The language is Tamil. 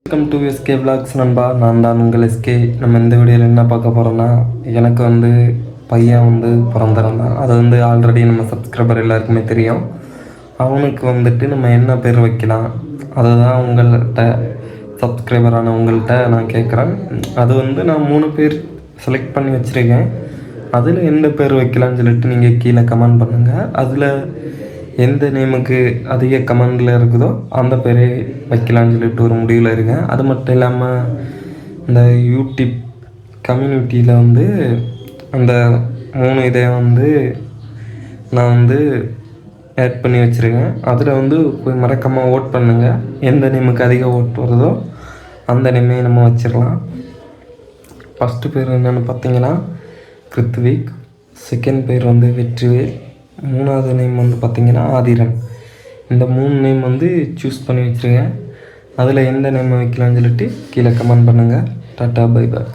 வெல்கம் டு எஸ்கே விளாக்ஸ் நண்பா. நான் தான் உங்கள் எஸ்கே. நம்ம இந்த வீடியோவில் என்ன பார்க்க போகிறோன்னா, எனக்கு பையன் பிறந்திருந்தான். அது ஆல்ரெடி நம்ம சப்ஸ்கிரைபர் எல்லாருக்குமே தெரியும். அவனுக்கு நம்ம என்ன பேர் வைக்கலாம், அதுதான் உங்கள்கிட்ட சப்ஸ்கிரைபரான உங்கள்கிட்ட நான் கேட்குறேன். அது நான் 3 பேர் செலக்ட் பண்ணி வச்சுருக்கேன். அதில் எந்த பேர் வைக்கலான்னு சொல்லிட்டு நீங்கள் கீழே கமெண்ட் பண்ணுங்கள். அதில் எந்த நேமுக்கு அதிக கமெண்டில் இருக்குதோ அந்த பேரே வைக்கலான்னு சொல்லிட்டு ஒரு முடிவில் இருக்கேன். அது மட்டும் இல்லாமல் இந்த யூடியூப் கம்யூனிட்டியில் அந்த 3 இதை நான் ஆட் பண்ணி வச்சுருக்கேன். அதில் போய் மறக்காமல் ஓட் பண்ணுங்கள். எந்த நேமுக்கு அதிக ஓட் வருதோ அந்த நேமே நம்ம வச்சிடலாம். ஃபஸ்ட்டு பேர் என்னென்னு பார்த்தீங்கன்னா கிருத்விக், செகண்ட் பேர் வெற்றிவேல், 3வது நேம் பார்த்தீங்கன்னா ஆதிரன். இந்த 3 நேம் சூஸ் பண்ணி வச்சுருக்கேன். அதில் எந்த நேம் வைக்கலாம்னு சொல்லிட்டு கீழே கமெண்ட் பண்ணுங்கள். Tata bye bye.